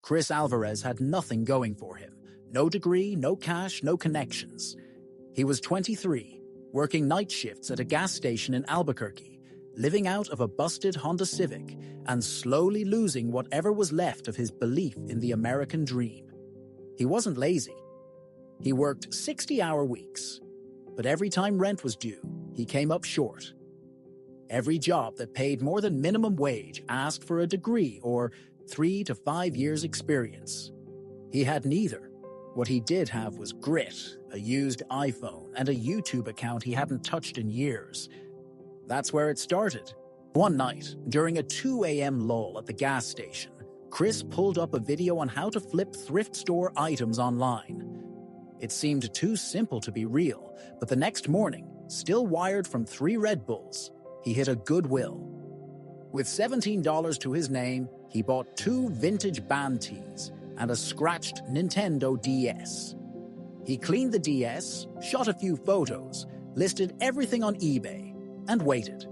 Chris Alvarez had nothing going for him. No degree, no cash, no connections. He was 23, working night shifts at a gas station in Albuquerque, living out of a busted Honda Civic, and slowly losing whatever was left of his belief in the American dream. He wasn't lazy. He worked 60-hour weeks, but every time rent was due, he came up short. Every job that paid more than minimum wage asked for a degree or 3 to 5 years experience. He had neither. What he did have was grit, a used iPhone, and a YouTube account he hadn't touched in years. That's where it started. One night, during a 2 a.m. lull at the gas station, Chris pulled up a video on how to flip thrift store items online. It seemed too simple to be real, but the next morning, still wired from 3 Red Bulls, he hit a Goodwill. With $17 to his name, he bought 2 vintage band tees and a scratched Nintendo DS. He cleaned the DS, shot a few photos, listed everything on eBay, and waited.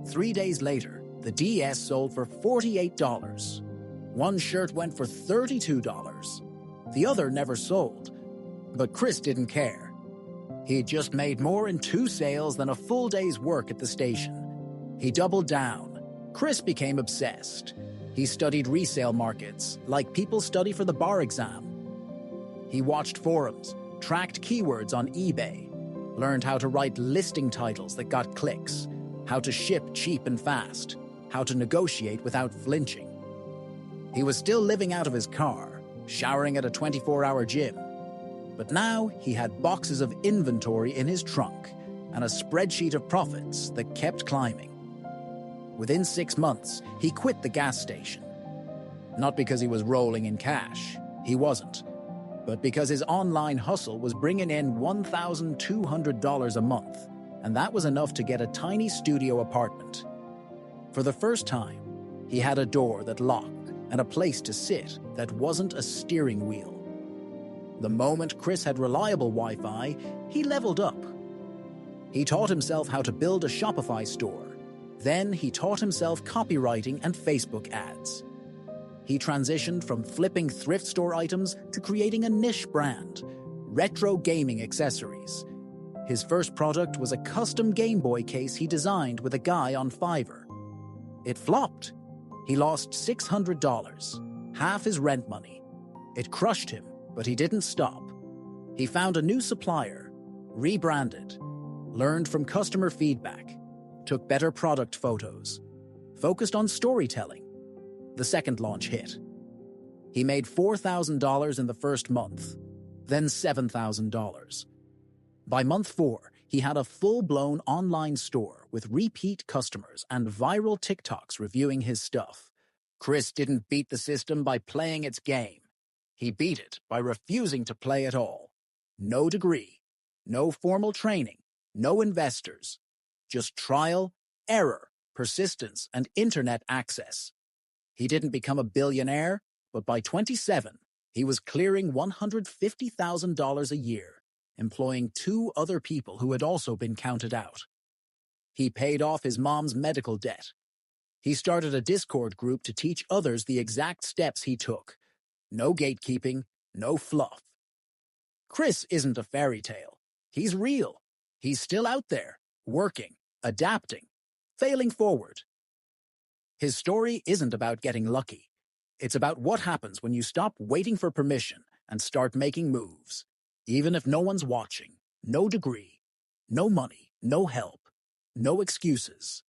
3 days later, the DS sold for $48. One shirt went for $32. The other never sold. But Chris didn't care. He'd just made more in 2 sales than a full day's work at the station. He doubled down. Chris became obsessed. He studied resale markets, like people study for the bar exam. He watched forums, tracked keywords on eBay, learned how to write listing titles that got clicks, how to ship cheap and fast, how to negotiate without flinching. He was still living out of his car, showering at a 24-hour gym. But now he had boxes of inventory in his trunk and a spreadsheet of profits that kept climbing. Within 6 months, he quit the gas station. Not because he was rolling in cash, he wasn't, but because his online hustle was bringing in $1,200 a month, and that was enough to get a tiny studio apartment. For the first time, he had a door that locked and a place to sit that wasn't a steering wheel. The moment Chris had reliable Wi-Fi, he leveled up. He taught himself how to build a Shopify store. Then he taught himself copywriting and Facebook ads. He transitioned from flipping thrift store items to creating a niche brand, retro gaming accessories. His first product was a custom Game Boy case he designed with a guy on Fiverr. It flopped. He lost $600, half his rent money. It crushed him, but he didn't stop. He found a new supplier, rebranded, learned from customer feedback, took better product photos, focused on storytelling. The second launch hit. He made $4,000 in the first month, then $7,000. By month 4, he had a full-blown online store with repeat customers and viral TikToks reviewing his stuff. Chris didn't beat the system by playing its game. He beat it by refusing to play at all. No degree, no formal training, no investors. Just trial, error, persistence, and internet access. He didn't become a billionaire, but by 27, he was clearing $150,000 a year, employing 2 other people who had also been counted out. He paid off his mom's medical debt. He started a Discord group to teach others the exact steps he took. No gatekeeping, no fluff. Chris isn't a fairy tale. He's real. He's still out there, working, adapting, failing forward. His story isn't about getting lucky. It's about what happens when you stop waiting for permission and start making moves. Even if no one's watching, no degree, no money, no help, no excuses.